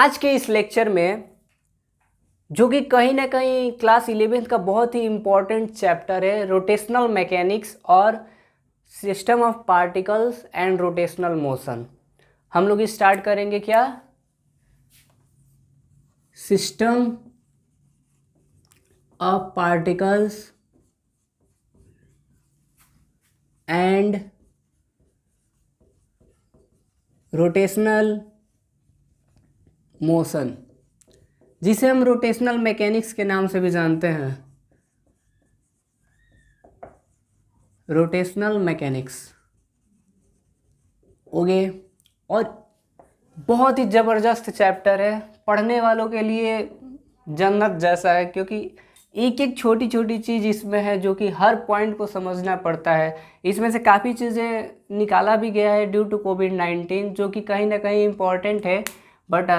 आज के इस लेक्चर में, जो कि कहीं ना कहीं क्लास 11th का बहुत ही इम्पोर्टेंट चैप्टर है, रोटेशनल मैकेनिक्स और system of particles and rotational motion. हम लोग स्टार्ट करेंगे क्या, system of particles and rotational motion, जिसे हम रोटेशनल मैकेनिक्स के नाम से भी जानते हैं, रोटेशनल मैकेनिक्स। ओके, और बहुत ही ज़बरदस्त चैप्टर है, पढ़ने वालों के लिए जन्नत जैसा है, क्योंकि एक एक छोटी छोटी चीज़ इसमें है जो कि हर पॉइंट को समझना पड़ता है। इसमें से काफ़ी चीज़ें निकाला भी गया है ड्यू टू कोविड-19, जो कि कहीं ना कहीं इम्पॉर्टेंट है, but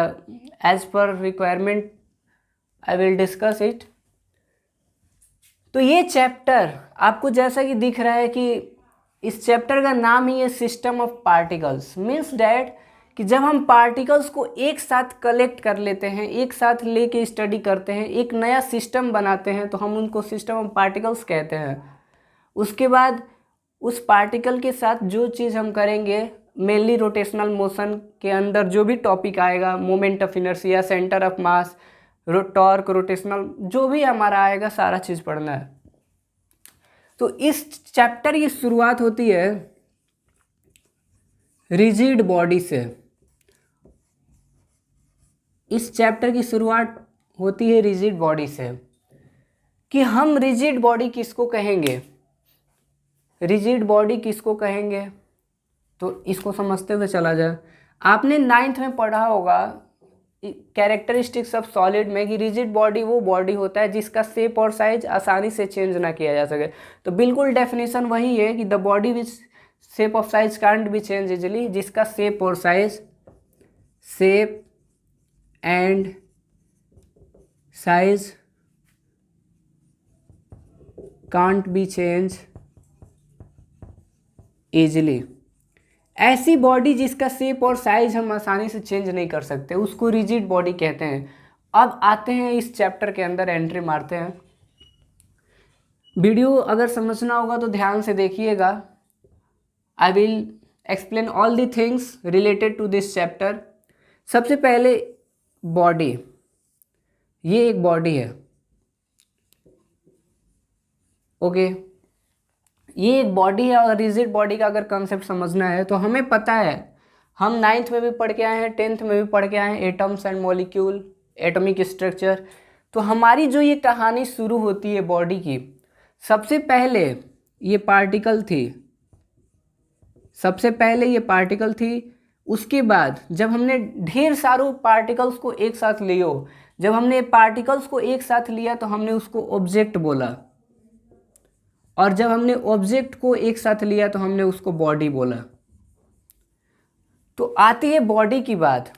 as per requirement I will discuss it. तो ये चैप्टर आपको जैसा कि दिख रहा है कि इस चैप्टर का नाम ही है system of particles. Means that कि जब हम पार्टिकल्स को एक साथ कलेक्ट कर लेते हैं, एक साथ लेके स्टडी करते हैं, एक नया सिस्टम बनाते हैं, तो हम उनको सिस्टम ऑफ पार्टिकल्स कहते हैं। उसके बाद उस पार्टिकल के साथ जो चीज़ हम करेंगे, मेनली रोटेशनल मोशन के अंदर जो भी टॉपिक आएगा, moment of inertia, centre of mass, torque, rotational, जो भी हमारा आएगा सारा चीज़ पढ़ना है। तो इस चैप्टर की शुरुआत होती है रिजिड बॉडी से। इस चैप्टर की शुरुआत होती है रिजिड बॉडी से, कि हम रिजिड बॉडी किसको कहेंगे, रिजिड बॉडी किसको कहेंगे। तो इसको समझते हुए चला जाए। आपने 9th में पढ़ा होगा कैरेक्टरिस्टिक्स ऑफ सॉलिड में कि रिजिड बॉडी वो बॉडी होता है जिसका शेप और साइज आसानी से चेंज ना किया जा सके। तो बिल्कुल डेफिनेशन वही है कि the body which shape of size can't be change easily, जिसका शेप और size, shape and size can't be change easily. ऐसी बॉडी जिसका शेप और साइज हम आसानी से चेंज नहीं कर सकते, उसको रिजिड बॉडी कहते हैं। अब आते हैं इस चैप्टर के अंदर, एंट्री मारते हैं। वीडियो अगर समझना होगा तो ध्यान से देखिएगा। I will explain all the things related to this chapter. सबसे पहले बॉडी, ये एक बॉडी है। ओके, ये एक बॉडी है, और रिजिड बॉडी का अगर कंसेप्ट समझना है तो हमें पता है, हम 9th में भी पढ़ के आए हैं, 10th में भी पढ़ के आए हैं, atoms and molecule, atomic structure. तो हमारी जो ये कहानी शुरू होती है बॉडी की, सबसे पहले ये पार्टिकल थी, सबसे पहले ये पार्टिकल थी। उसके बाद जब हमने ढेर सारों पार्टिकल्स को एक साथ लियो, जब हमने पार्टिकल्स को एक साथ लिया तो हमने उसको ऑब्जेक्ट बोला, और जब हमने ऑब्जेक्ट को एक साथ लिया तो हमने उसको बॉडी बोला। तो आती है बॉडी की बात,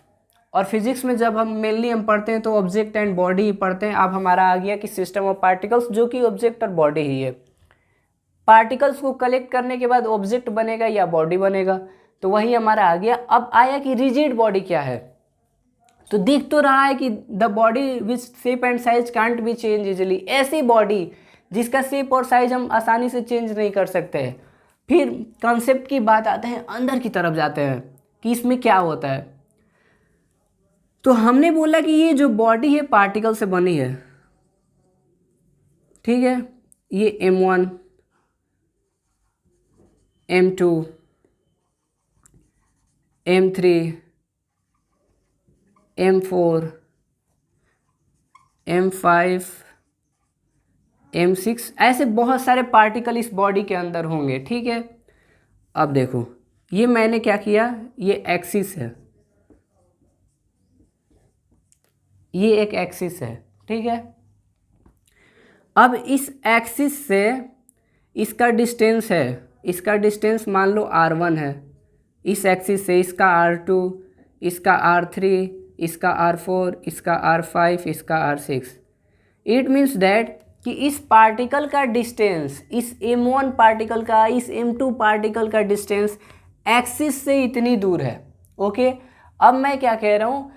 और फिजिक्स में जब हम मेनली पढ़ते हैं तो ऑब्जेक्ट एंड बॉडी ही पढ़ते हैं। अब हमारा आ गया कि सिस्टम ऑफ पार्टिकल्स, जो कि ऑब्जेक्ट और बॉडी ही है। पार्टिकल्स को कलेक्ट करने के बाद ऑब्जेक्ट बनेगा या बॉडी बनेगा, तो वही हमारा आ गया। अब आया कि रिजिड बॉडी क्या है। तो दिख तो रहा है कि the body which shape and size can't be change easily, ऐसी बॉडी जिसका शेप और साइज हम आसानी से चेंज नहीं कर सकते हैं। फिर कॉन्सेप्ट की बात आते हैं, अंदर की तरफ जाते हैं कि इसमें क्या होता है। तो हमने बोला कि ये जो बॉडी है पार्टिकल से बनी है, ठीक है। ये M1, M2, M3, M4, M5, M6, ऐसे बहुत सारे पार्टिकल इस बॉडी के अंदर होंगे, ठीक है। अब देखो, ये मैंने क्या किया, ये एक्सिस है, ये एक एक्सिस है, ठीक है। अब इस एक्सिस से इसका डिस्टेंस है, इसका डिस्टेंस मान लो R1 है। इस एक्सिस से इसका R2, इसका R3, इसका R4, इसका R5, इसका R6। इट मीन्स डैट कि इस पार्टिकल का डिस्टेंस, इस M1 पार्टिकल का, इस M2 पार्टिकल का डिस्टेंस एक्सिस से इतनी दूर है। ओके, अब मैं क्या कह रहा हूँ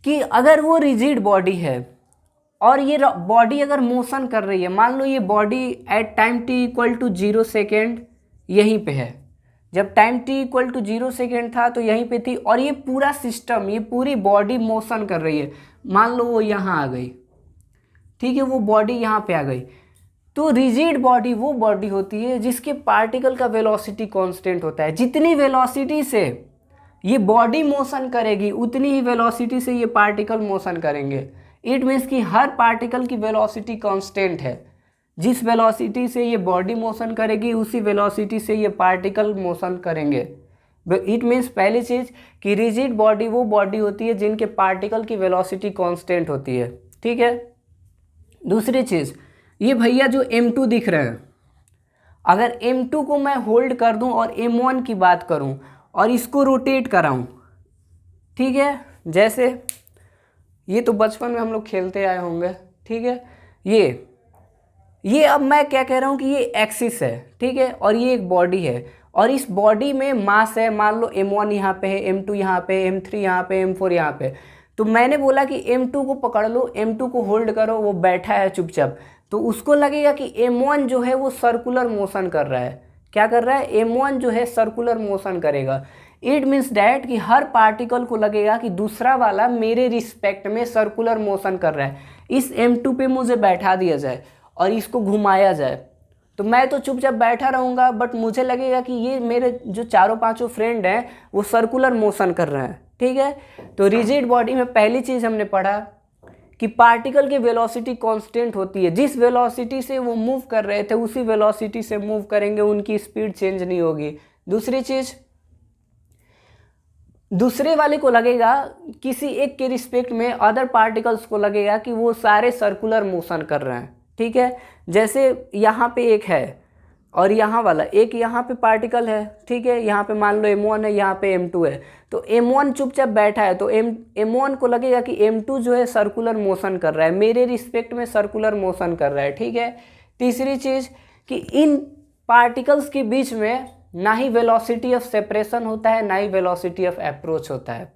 कि अगर वो रिजिड बॉडी है और ये बॉडी अगर मोशन कर रही है, मान लो ये body at time t equal to 0 second यहीं पे है, जब time t equal to 0 second था तो यहीं पे थी, और ये पूरा सिस्टम, ये पूरी बॉडी मोशन कर रही है, मान लो वो यहाँ आ गई, ठीक है, वो बॉडी यहाँ पे आ गई, तो रिजिड बॉडी वो बॉडी होती है जिसके पार्टिकल का वेलोसिटी कांस्टेंट होता है। जितनी वेलोसिटी से ये बॉडी मोशन करेगी उतनी ही वेलोसिटी से ये पार्टिकल मोशन करेंगे। इट मीन्स कि हर पार्टिकल की वेलोसिटी कांस्टेंट है, जिस वेलोसिटी से ये बॉडी मोशन करेगी उसी वेलोसिटी से ये पार्टिकल मोशन करेंगे। इट मीन्स पहली चीज़ कि रिजिड बॉडी वो बॉडी होती है जिनके पार्टिकल की वेलोसिटी कांस्टेंट होती है, ठीक है। दूसरी चीज़, ये भैया जो m2 दिख रहे हैं, अगर m2 को मैं होल्ड कर दूं और m1 की बात करूं और इसको रोटेट कराऊं, ठीक है, जैसे ये तो बचपन में हम लोग खेलते आए होंगे, ठीक है, ये अब मैं क्या कह रहा हूँ कि ये एक्सिस है, ठीक है, और ये एक बॉडी है और इस बॉडी में मास है, मान लो m1 यहाँ पे है, m2 यहाँ पे, m3 यहाँ पे, m4 यहाँ पे, तो मैंने बोला कि m2 को पकड़ लो, m2 को होल्ड करो, वो बैठा है चुपचाप, तो उसको लगेगा कि m1 जो है वो सर्कुलर मोशन कर रहा है। क्या कर रहा है? m1 जो है सर्कुलर मोशन करेगा। इट मीन्स डैट कि हर पार्टिकल को लगेगा कि दूसरा वाला मेरे रिस्पेक्ट में सर्कुलर मोशन कर रहा है। इस m2 पे मुझे बैठा दिया जाए और इसको घुमाया जाए तो मैं तो चुपचाप बैठा रहूँगा, बट मुझे लगेगा कि ये मेरे जो चारों पांचों फ्रेंड हैं वो सर्कुलर मोशन कर रहे हैं, ठीक है। तो रिजिड बॉडी में पहली चीज़ हमने पढ़ा कि पार्टिकल की वेलोसिटी कांस्टेंट होती है, जिस वेलोसिटी से वो मूव कर रहे थे उसी वेलोसिटी से मूव करेंगे, उनकी स्पीड चेंज नहीं होगी। दूसरी चीज़, दूसरे वाले को लगेगा, किसी एक के रिस्पेक्ट में अदर पार्टिकल्स को लगेगा कि वो सारे सर्कुलर मोशन कर रहे हैं, ठीक है। जैसे यहाँ पे एक है और यहाँ वाला एक, यहाँ पे पार्टिकल है, ठीक है, यहाँ पे मान लो m1 है, यहाँ पे m2 है, तो m1 चुपचाप बैठा है तो m1 को लगेगा कि m2 जो है सर्कुलर मोशन कर रहा है, मेरे रिस्पेक्ट में सर्कुलर मोशन कर रहा है, ठीक है। तीसरी चीज़ कि इन पार्टिकल्स के बीच में ना ही वेलोसिटी ऑफ सेपरेशन होता है, ना ही वेलोसिटी ऑफ अप्रोच होता है,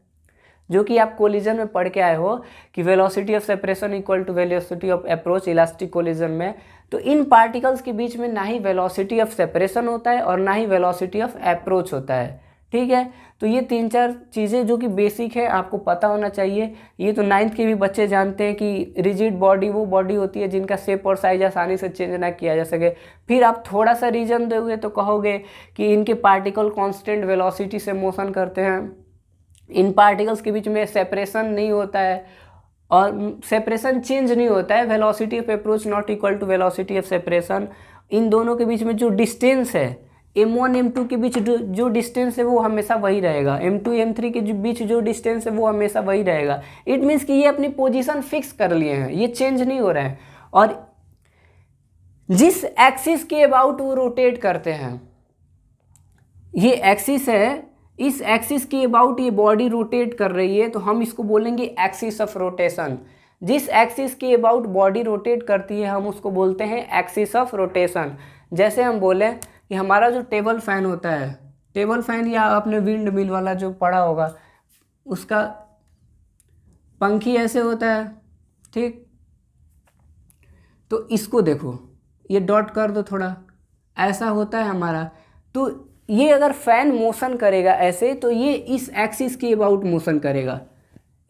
जो कि आप कोलिजन में पढ़ के आए हो कि velocity of separation equal to velocity of approach elastic collision में। तो इन पार्टिकल्स के बीच में ना ही वेलोसिटी ऑफ सेपरेशन होता है और ना ही वेलोसिटी ऑफ अप्रोच होता है, ठीक है। तो ये तीन चार चीज़ें जो कि बेसिक है, आपको पता होना चाहिए। ये तो 9th के भी बच्चे जानते हैं कि रिजिड बॉडी वो बॉडी होती है जिनका शेप और साइज आसानी से चेंज ना किया जा सके। फिर आप थोड़ा सा रीजन दोगे तो कहोगे कि इनके पार्टिकल कांस्टेंट वेलोसिटी से मोशन करते हैं, इन पार्टिकल्स के बीच में सेपरेशन नहीं होता है और सेपरेशन चेंज नहीं होता है, velocity of approach not equal to velocity of separation. इन दोनों के बीच में जो डिस्टेंस है, m1 m2 के बीच जो डिस्टेंस है वो हमेशा वही रहेगा, m2 m3 के बीच जो डिस्टेंस है वो हमेशा वही रहेगा। इट मीन्स कि ये अपनी पोजीशन फिक्स कर लिए हैं, ये चेंज नहीं हो रहे हैं। और जिस एक्सिस के अबाउट वो रोटेट करते हैं, ये एक्सिस है, इस एक्सिस के अबाउट ये बॉडी रोटेट कर रही है, तो हम इसको बोलेंगे एक्सिस ऑफ रोटेशन। जिस एक्सिस के अबाउट बॉडी रोटेट करती है हम उसको बोलते हैं एक्सिस ऑफ रोटेशन। जैसे हम बोलें कि हमारा जो टेबल फैन होता है, टेबल फैन या आपने विंड मिल वाला जो पढ़ा होगा, उसका पंखी ऐसे होता है, ठीक। तो इसको देखो, ये डॉट कर दो थोड़ा, ऐसा होता है हमारा। तो ये अगर फैन मोशन करेगा ऐसे, तो ये इस एक्सिस के अबाउट मोशन करेगा।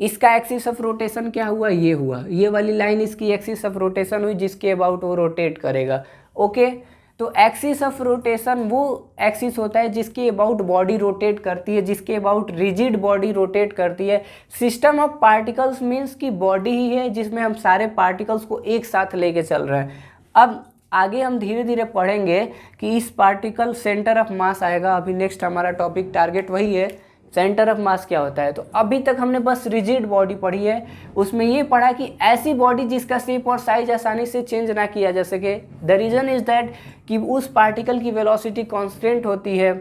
इसका एक्सिस ऑफ रोटेशन क्या हुआ? ये हुआ, ये वाली लाइन इसकी एक्सिस ऑफ रोटेशन हुई जिसके अबाउट वो रोटेट करेगा, ओके। तो एक्सिस ऑफ रोटेशन वो एक्सिस होता है जिसके अबाउट बॉडी रोटेट करती है, जिसके अबाउट रिजिड बॉडी रोटेट करती है। सिस्टम ऑफ पार्टिकल्स मीन्स कि बॉडी ही है जिसमें हम सारे पार्टिकल्स को एक साथ लेके चल रहे हैं। अब आगे हम धीरे धीरे पढ़ेंगे कि इस पार्टिकल सेंटर ऑफ मास आएगा। अभी नेक्स्ट हमारा टॉपिक टारगेट वही है, सेंटर ऑफ मास क्या होता है। तो अभी तक हमने बस रिजिड बॉडी पढ़ी है, उसमें ये पढ़ा कि ऐसी बॉडी जिसका शेप और साइज आसानी से चेंज ना किया जा सके। द रीज़न इज़ दैट कि उस पार्टिकल की वेलोसिटी कांस्टेंट होती है,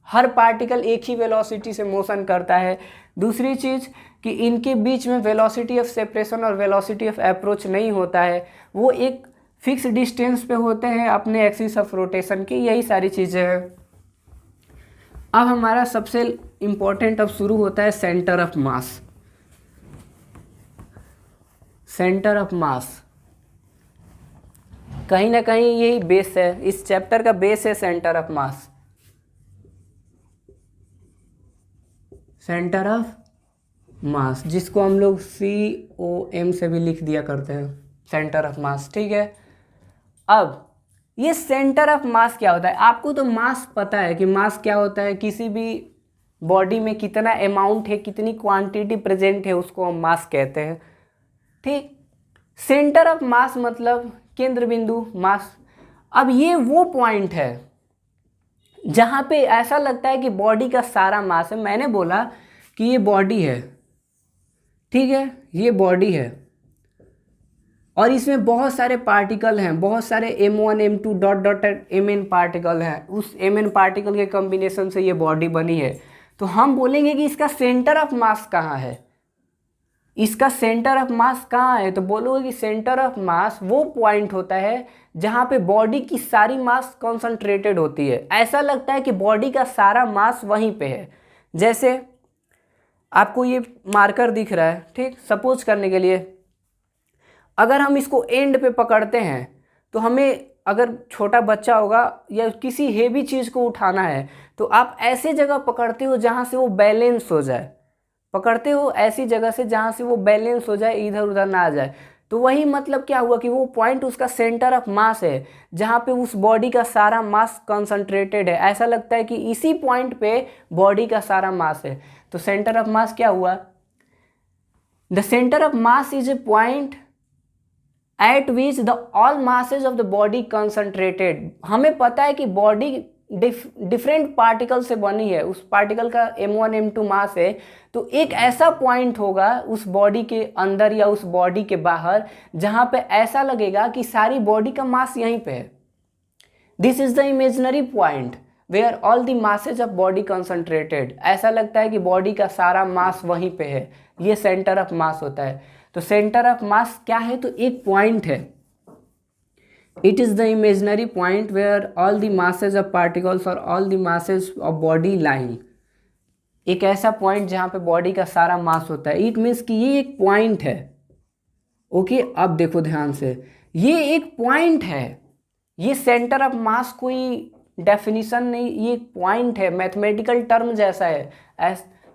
हर पार्टिकल एक ही वेलोसिटी से मोशन करता है। दूसरी चीज़ कि इनके बीच में वेलोसिटी ऑफ सेपरेशन और वेलोसिटी ऑफ अप्रोच नहीं होता है, वो एक फिक्स डिस्टेंस पे होते हैं अपने एक्सिस ऑफ रोटेशन की। यही सारी चीज़ें हैं। अब हमारा सबसे इम्पोर्टेंट अब शुरू होता है centre of mass. Centre of मास, कहीं ना कहीं यही बेस है, इस चैप्टर का बेस है centre of mass. Centre of मास जिसको हम लोग COM से भी लिख दिया करते हैं, सेंटर ऑफ मास, ठीक है। अब ये सेंटर ऑफ मास क्या होता है? आपको तो मास पता है कि मास क्या होता है, किसी भी बॉडी में कितना अमाउंट है, कितनी क्वांटिटी प्रेजेंट है, उसको हम मास कहते हैं, ठीक। सेंटर ऑफ मास मतलब केंद्र बिंदु, मास। अब ये वो पॉइंट है जहाँ पे ऐसा लगता है कि बॉडी का सारा मास है। मैंने बोला कि ये बॉडी है, ठीक है, ये बॉडी है और इसमें बहुत सारे पार्टिकल हैं, बहुत सारे M1 M2 dot dot Mn particle हैं। उस Mn पार्टिकल के कॉम्बिनेशन से ये बॉडी बनी है। तो हम बोलेंगे कि इसका सेंटर ऑफ मास कहाँ है, इसका सेंटर ऑफ मास कहाँ है? तो बोलोगे कि सेंटर ऑफ मास वो पॉइंट होता है जहाँ पे बॉडी की सारी मास कॉन्सेंट्रेटेड होती है। ऐसा लगता है कि बॉडी का सारा मास वहीं पे है। जैसे आपको ये मार्कर दिख रहा है, ठीक, सपोज करने के लिए अगर हम इसको एंड पे पकड़ते हैं तो हमें, अगर छोटा बच्चा होगा या किसी हेवी चीज़ को उठाना है तो आप ऐसे जगह पकड़ते हो जहाँ से वो बैलेंस हो जाए, पकड़ते हो ऐसी जगह से जहाँ से वो बैलेंस हो जाए, इधर उधर ना आ जाए। तो वही मतलब क्या हुआ कि वो पॉइंट उसका सेंटर ऑफ मास है जहाँ पे उस बॉडी का सारा मास कंसंट्रेटेड है। ऐसा लगता है कि इसी पॉइंट पे बॉडी का सारा मास है। तो सेंटर ऑफ मास क्या हुआ? The centre of mass is a point eight which the all masses of the body concentrated. हमें पता है कि बॉडी डिफरेंट पार्टिकल से बनी है, उस पार्टिकल का M1 M2 मास है। तो एक ऐसा पॉइंट होगा उस बॉडी के अंदर या उस बॉडी के बाहर जहाँ पे ऐसा लगेगा कि सारी बॉडी का मास यहीं पे है। This is the imaginary point where all the masses of body concentrated. ऐसा लगता है कि बॉडी का सारा मास वहीं पे है, ये सेंटर ऑफ मास होता है। तो सेंटर ऑफ मास क्या है? तो एक पॉइंट है, it is the imaginary point where all the masses of particles or all the masses of body lying। एक ऐसा पॉइंट जहाँ पे बॉडी का सारा मास होता है। इट मीन्स कि ये एक पॉइंट है। ओके, अब देखो ध्यान से, ये एक पॉइंट है, ये सेंटर ऑफ मास कोई डेफिनेशन नहीं, ये एक पॉइंट है, मैथमेटिकल टर्म जैसा है।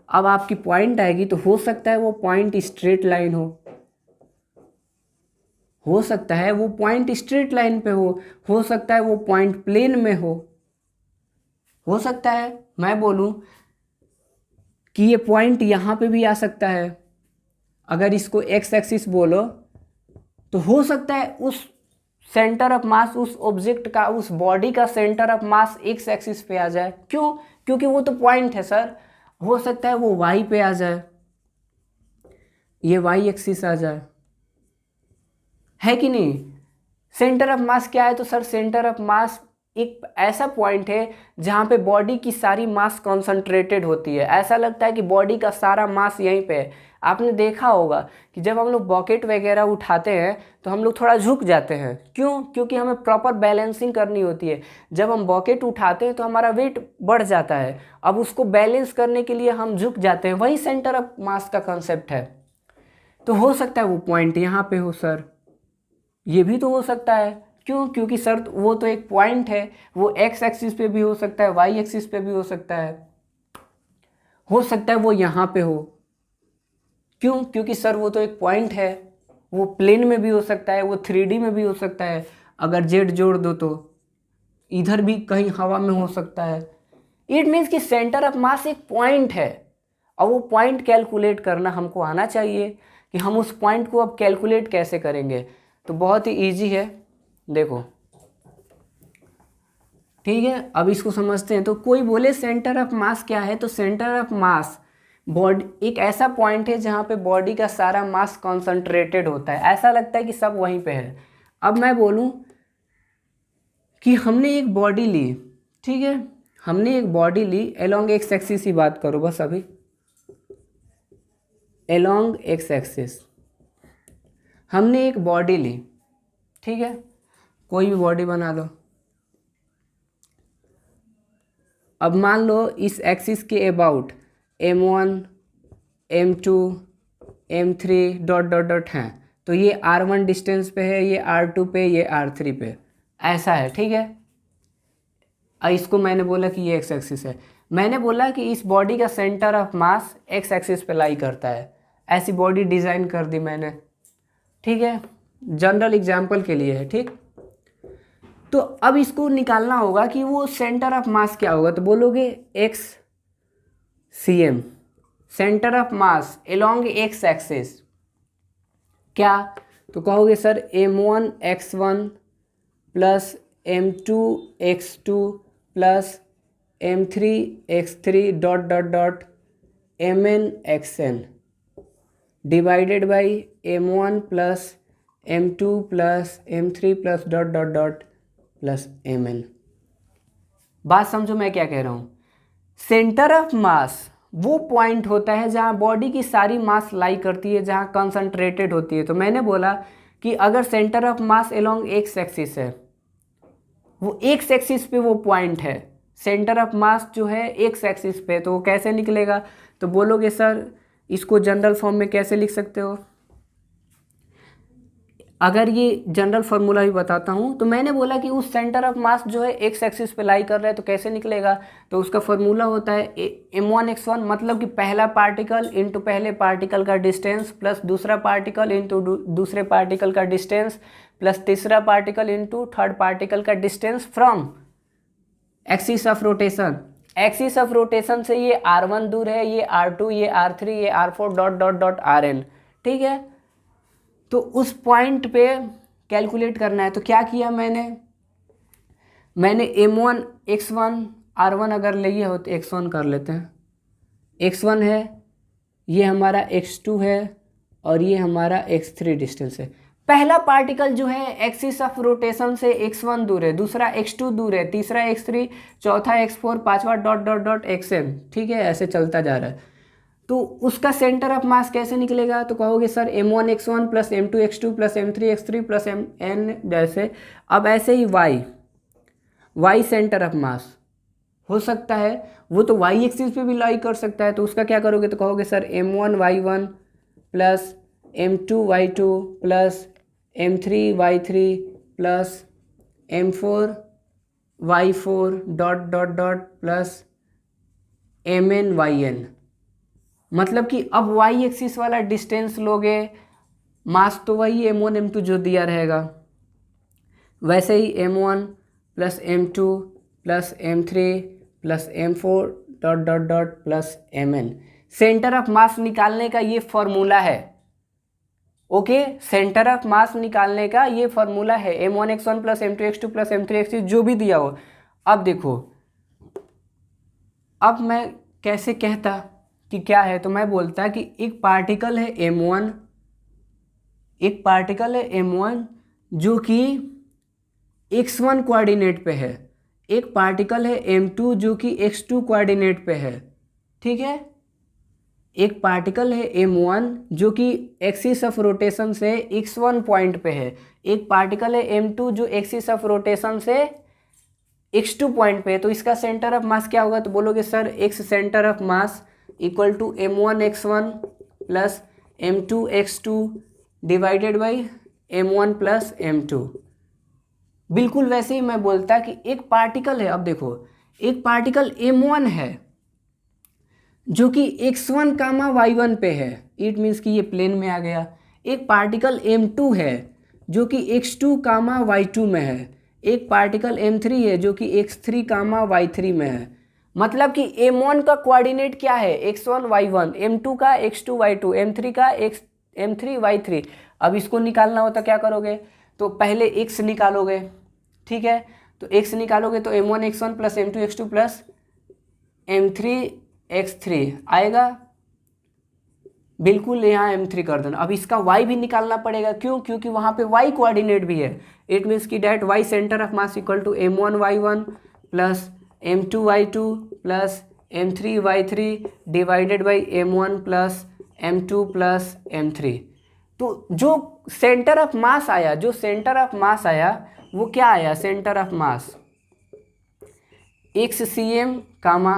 अब आपकी पॉइंट आएगी तो हो सकता है वो पॉइंट स्ट्रेट लाइन हो सकता है वो पॉइंट स्ट्रेट लाइन पे हो सकता है वो पॉइंट प्लेन में हो सकता है मैं बोलूं कि ये पॉइंट यहाँ पे भी आ सकता है। अगर इसको एक्स एक्सिस बोलो तो हो सकता है उस सेंटर ऑफ मास, उस ऑब्जेक्ट का, उस बॉडी का centre of mass x axis पे आ जाए। क्यों? क्योंकि वो तो पॉइंट है सर। हो सकता है वो वाई पे आ जाए, ये वाई एक्सिस आ जाए, है कि नहीं? सेंटर ऑफ मास क्या है? तो सर सेंटर ऑफ मास एक ऐसा पॉइंट है जहाँ पे बॉडी की सारी मास कॉन्सेंट्रेटेड होती है। ऐसा लगता है कि बॉडी का सारा मास यहीं पे है। आपने देखा होगा कि जब हम लोग बकेट वगैरह उठाते हैं तो हम लोग थोड़ा झुक जाते हैं। क्यों? क्योंकि हमें प्रॉपर बैलेंसिंग करनी होती है। जब हम बकेट उठाते हैं तो हमारा वेट बढ़ जाता है, अब उसको बैलेंस करने के लिए हम झुक जाते हैं। वही सेंटर ऑफ मास का कंसेप्ट है। तो हो सकता है वो पॉइंट यहाँ पे हो सर, ये भी तो हो सकता है। क्यों? क्योंकि सर वो तो एक पॉइंट है, वो एक्स एक्सिस पे भी हो सकता है, वाई एक्सिस पे भी हो सकता है वो यहाँ पे हो। क्यों? क्योंकि सर वो तो एक पॉइंट है, वो प्लेन में भी हो सकता है, वो 3D में भी हो सकता है। अगर जेड जोड़ दो तो इधर भी कहीं हवा में हो सकता है। इट मीन्स कि सेंटर ऑफ मास एक पॉइंट है और वो पॉइंट कैलकुलेट करना हमको आना चाहिए कि हम उस पॉइंट को अब कैलकुलेट कैसे करेंगे। तो बहुत ही ईजी है, देखो, ठीक है। अब इसको समझते हैं। तो कोई बोले सेंटर ऑफ मास क्या है? तो सेंटर ऑफ मास बॉडी एक ऐसा पॉइंट है जहाँ पे बॉडी का सारा मास कॉन्सेंट्रेटेड होता है। ऐसा लगता है कि सब वहीं पे है। अब मैं बोलूँ कि हमने एक बॉडी ली, ठीक है, हमने एक बॉडी ली एलोंग एक्स एक्सिस ही बात करो बस अभी, एलोंग एक्स एक्सिस हमने एक बॉडी ली, ठीक है, कोई भी बॉडी बना लो। अब मान लो इस एक्सिस के about M1 M2 M3 dot dot dot हैं, तो ये R1 डिस्टेंस पे है, ये R2 पे, ये R3 पे, ऐसा है, ठीक है। इसको मैंने बोला कि ये एक्स एक्सिस है। मैंने बोला कि इस बॉडी का centre of mass x axis पे लाई करता है, ऐसी बॉडी डिज़ाइन कर दी मैंने, ठीक है, जनरल एग्जाम्पल के लिए है, ठीक। तो अब इसको निकालना होगा कि वो सेंटर ऑफ मास क्या होगा, तो बोलोगे X C M, centre of mass along X axis क्या, तो कहोगे sir m1 x1 plus m2 x2 plus m3 x3 dot dot dot mn xn divided by m1 plus m2 plus m3 plus dot dot dot plus mn। बात समझो मैं क्या कह रहा हूँ। सेंटर ऑफ मास वो पॉइंट होता है जहाँ बॉडी की सारी मास लाई करती है, जहाँ कंसंट्रेटेड होती है। तो मैंने बोला कि अगर centre of mass along X axis है, वो एक्स एक्सिस पे वो पॉइंट है, सेंटर ऑफ मास जो है एक्स एक्सिस पे, तो वो कैसे निकलेगा, तो बोलोगे सर इसको जनरल फॉर्म में कैसे लिख सकते हो। अगर ये जनरल फार्मूला भी बताता हूँ, तो मैंने बोला कि उस सेंटर ऑफ मास जो है एक्स एक्सिस पे लाई कर रहा है, तो कैसे निकलेगा, तो उसका फार्मूला होता है m1 x1, मतलब कि पहला पार्टिकल इंटू पहले पार्टिकल का डिस्टेंस प्लस दूसरा पार्टिकल इंटू दूसरे पार्टिकल का डिस्टेंस प्लस तीसरा पार्टिकल इंटू थर्ड पार्टिकल का distance from axis of rotation. Axis of rotation से ये r1 दूर है, ये r2, ये r3, ये r4 dot dot dot rn, ठीक है। तो उस पॉइंट पे कैलकुलेट करना है। तो क्या किया मैंने m1 x1 r1 अगर लिए हो तो x1 कर लेते हैं, x1 है, ये हमारा x2 है और ये हमारा x3 डिस्टेंस है। पहला पार्टिकल जो है एक्सिस ऑफ रोटेशन से x1 दूर है, दूसरा x2 दूर है, तीसरा x3, चौथा x4, पांचवा डॉट डॉट डॉट xn, ठीक है, ऐसे चलता जा रहा है। तो उसका सेंटर ऑफ मास कैसे निकलेगा, तो कहोगे sir m1 x1 plus m2 x2 plus m3 x3 plus mn, जैसे अब ऐसे ही y सेंटर ऑफ मास हो सकता है, वो तो y एक्सिस पे भी लाई कर सकता है। तो उसका क्या करोगे, तो कहोगे sir m1 y1 plus m2 y2 plus m3 y3 plus m4 y4 dot dot dot plus mn yn। मतलब कि अब y एक्सिस वाला डिस्टेंस लोगे, मास तो वही m1 m2 जो दिया रहेगा, वैसे ही m1 plus m2 plus m3 plus m4 dot dot dot plus mn। Centre of मास निकालने का ये फॉर्मूला है, ओके, सेंटर ऑफ मास निकालने का ये फॉर्मूला है, m1 x1 plus m2 x2 plus m3 x3 जो भी दिया हो। अब देखो, अब मैं कैसे कहता कि क्या है, तो मैं बोलता कि एक पार्टिकल है m1, एक पार्टिकल है m1 जो कि x1 कोऑर्डिनेट पे है, एक पार्टिकल है m2 जो कि x2 कोऑर्डिनेट पे है, ठीक है। एक पार्टिकल है m1 जो कि एक्सिस ऑफ रोटेशन से x1 पॉइंट पे है, एक पार्टिकल है m2 जो एक्सिस ऑफ रोटेशन से x2 पॉइंट पे है। तो इसका सेंटर ऑफ मास क्या होगा, तो बोलोगे sir x centre of mass equal to m1 x1 plus m2 x2 divided by m1 plus m2। बिल्कुल वैसे ही मैं बोलता कि एक पार्टिकल है, अब देखो एक पार्टिकल m1 है जो कि x1 कामा y1 पे है, इट मीन्स कि ये प्लेन में आ गया। एक पार्टिकल m2 है जो कि x2 कामा y2 में है, एक पार्टिकल m3 है जो कि x3 कामा y3 में है। मतलब कि m1 का कोऑर्डिनेट क्या है, x1 y1, m2 का x2 y2, m3 का m3 y3। अब इसको निकालना होता क्या करोगे, तो पहले x निकालोगे, ठीक है, तो x निकालोगे तो m1 x1 plus m2 x2 plus m3 x3 आएगा, बिल्कुल यहाँ m3 कर देना। अब इसका y भी निकालना पड़ेगा, क्यों, क्योंकि वहाँ पे y कोऑर्डिनेट भी है। इट मीन्स की that y centre of mass equal to m1 y1 plus m2 y2 plus m3 y3 divided by m1 plus m2 plus m3। तो जो सेंटर ऑफ मास आया, जो सेंटर ऑफ मास आया वो क्या आया, centre of mass xcm comma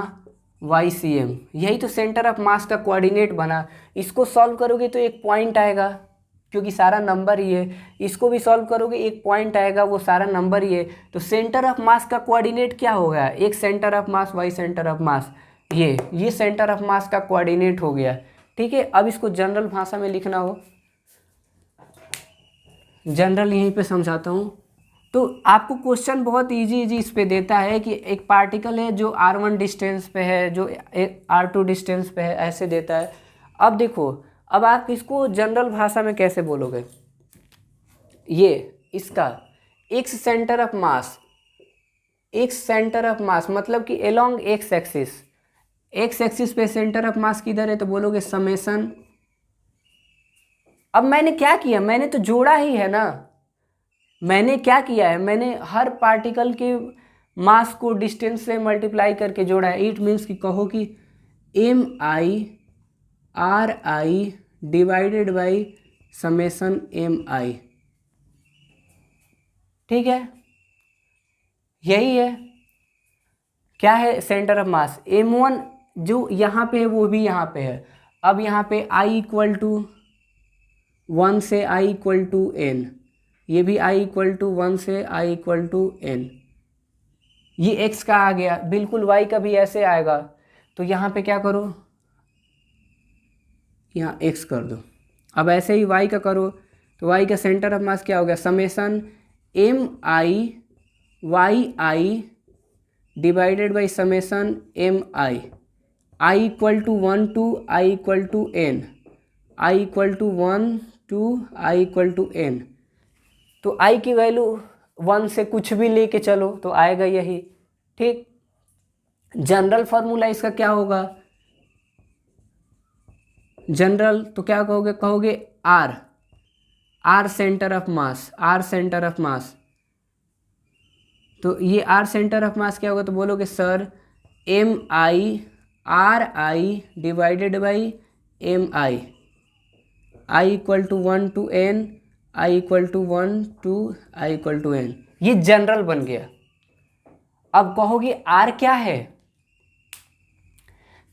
ycm, यही तो सेंटर ऑफ मास का कोऑर्डिनेट बना। इसको सॉल्व करोगे तो एक पॉइंट आएगा, क्योंकि सारा नंबर ही है। इसको भी सॉल्व करोगे एक पॉइंट आएगा, वो सारा नंबर ही है। तो सेंटर ऑफ मास का कोऑर्डिनेट क्या हो गया, एक centre of mass Y centre of mass, ये सेंटर ऑफ मास का कोऑर्डिनेट हो गया। ठीक है, अब इसको जनरल भाषा में लिखना हो, जनरल यहीं पे समझाता हूँ। तो आपको क्वेश्चन बहुत इजी इस पे देता है कि एक पार्टिकल है जो r1 डिस्टेंस पे है, जो r2 डिस्टेंस पे है, ऐसे देता है। अब देखो, अब आप इसको जनरल भाषा में कैसे बोलोगे, ये इसका x centre of mass, x centre of मास मतलब कि एलोंग x एक्सिस पे सेंटर ऑफ मास किधर है, तो बोलोगे समेसन। अब मैंने क्या किया, मैंने तो जोड़ा ही है ना, मैंने क्या किया है, मैंने हर पार्टिकल के मास को डिस्टेंस से मल्टीप्लाई करके जोड़ा है। इट मीन्स कि कहो कि MI/RI divided by summation MI। ठीक है, यही है, क्या है, सेंटर ऑफ मास। M1 जो यहाँ पे है वो भी यहाँ पे है। अब यहाँ पे I इक्वल टू 1 से I इक्वल टू N, ये भी I इक्वल टू 1 से I इक्वल टू N, ये x का आ गया, बिल्कुल y का भी ऐसे आएगा। तो यहाँ पे क्या करो, यहाँ x कर दो। अब ऐसे ही y का करो, तो y का सेंटर ऑफ मास क्या हो गया, summation MI/YI divided by summation MI। I equal to 1 to I equal to N, I equal to 1 to I equal to N। तो I की वैल्यू 1 से कुछ भी लेके चलो तो आएगा यही। ठीक, जनरल फार्मूला इसका क्या होगा, जनरल तो क्या कहोगे, कहोगे R centre of mass, R centre of मास। तो ये R सेंटर ऑफ मास क्या होगा, तो बोलोगे sir MI/RI divided by MI। I equal to 1 to N, I equal to 1 to I equal to N, ये जनरल बन गया। अब कहोगे R क्या है,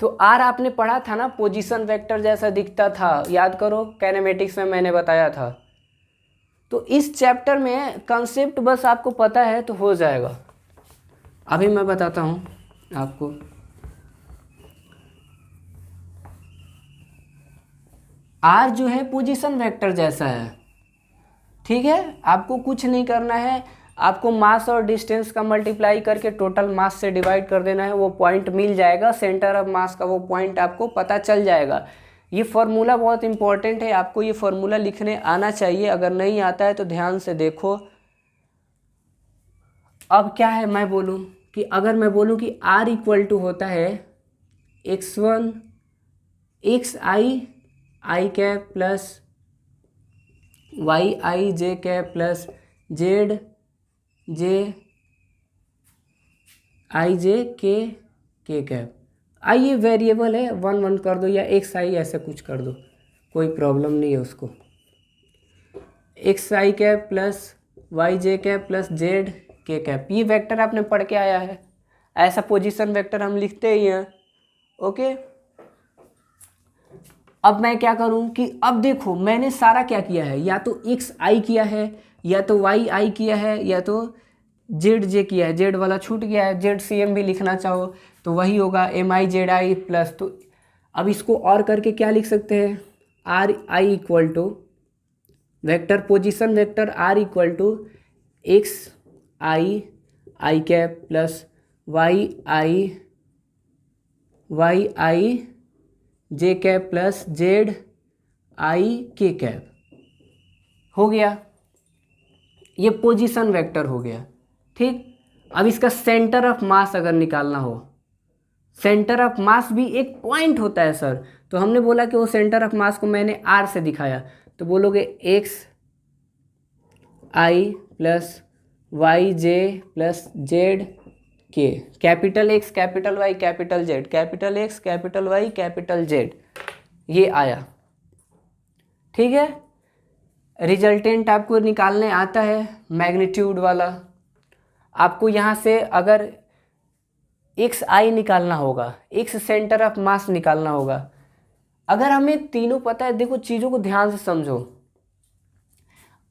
तो R आपने पढ़ा था ना, पोजीशन वेक्टर जैसा दिखता था, याद करो काइनेमेटिक्स में मैंने बताया था। तो इस चैप्टर में कंसेप्ट बस आपको पता है तो हो जाएगा। अभी मैं बताता हूँ आपको। R जो है पोजीशन वेक्टर जैसा है, ठीक है, आपको कुछ नहीं करना है, आपको मास और डिस्टेंस का मल्टीप्लाई करके टोटल मास से डिवाइड कर देना है, वो पॉइंट मिल जाएगा, सेंटर ऑफ मास का वो पॉइंट आपको पता चल जाएगा। ये फार्मूला बहुत इंपॉर्टेंट है, आपको ये फार्मूला लिखने आना चाहिए, अगर नहीं आता है तो ध्यान से देखो। अब क्या है, मैं बोलूँ कि अगर मैं बोलूँ कि R इक्वल टू होता है x1 xi cap plus yi cap plus z k cap. ये वेरिएबल है, 1 1 कर दो या xi ऐसे कुछ कर दो, कोई प्रॉब्लम नहीं है उसको। xi cap plus yj cap plus z k cap, ये वेक्टर आपने पढ़ के आया है, ऐसा पोजीशन वेक्टर हम लिखते ही हैं। ओके, अब मैं क्या करूं कि अब देखो मैंने सारा क्या किया है, या तो xi किया है, या तो yi किया है, या तो zj किया है, z वाला छूट गया है, zcm भी लिखना चाहो तो वही होगा mizi प्लस। तो अब इसको और करके क्या लिख सकते हैं, ri equal to vector position vector r equal to xi cap plus yi j cap plus z i k cap, हो गया, ये पोजीशन वेक्टर हो गया। ठीक, अब इसका सेंटर ऑफ मास अगर निकालना हो, सेंटर ऑफ मास भी एक पॉइंट होता है सर, तो हमने बोला कि वो सेंटर ऑफ मास को मैंने R से दिखाया, तो बोलोगे x i plus y j plus z k, capital X capital Y capital Z, capital X capital Y capital Z, ये आया। ठीक है, रिजल्टेंट आपको निकालने आता है मैग्नीट्यूड वाला। आपको यहाँ से अगर xi निकालना होगा, x सेंटर ऑफ मास निकालना होगा। अगर हमें तीनों पता है, देखो चीज़ों को ध्यान से समझो,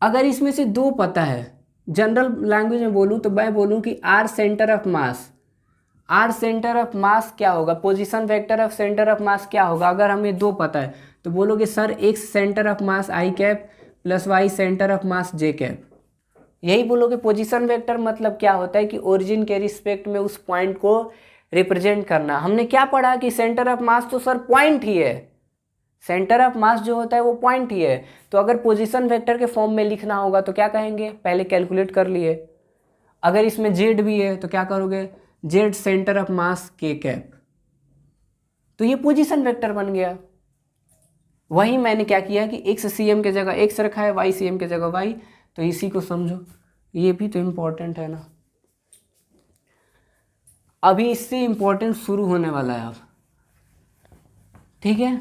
अगर इसमें से दो पता है, जनरल लैंग्वेज में बोलूँ तो मैं बोलूँ कि R centre of mass, R centre of mass क्या होगा, position vector of centre of mass क्या होगा अगर हमें दो पता है, तो बोलोगे sir X centre of mass I cap plus Y centre of mass J cap. यही बोलोगे। पोजीशन वेक्टर मतलब क्या होता है कि ओरिजिन के रिस्पेक्ट में उस पॉइंट को रिप्रेजेंट करना। हमने क्या पढ़ा कि सेंटर ऑफ मास तो सर पॉइंट ही है, सेंटर ऑफ मास जो होता है वो पॉइंट ही है। तो अगर पोजीशन वेक्टर के फॉर्म में लिखना होगा तो क्या कहेंगे, पहले कैलकुलेट कर लिए। अगर इसमें जेड भी है तो क्या करोगे, जेड सेंटर ऑफ मास के कैप, तो ये पोजीशन वेक्टर बन गया। वही मैंने क्या किया कि एक्स सी एम के जगह एक्स रखा है, वाई सी एम के जगह वाई, तो इसी को समझो, ये भी तो इम्पोर्टेंट है ना। अभी इससे इम्पोर्टेंट शुरू होने वाला है अब, ठीक है।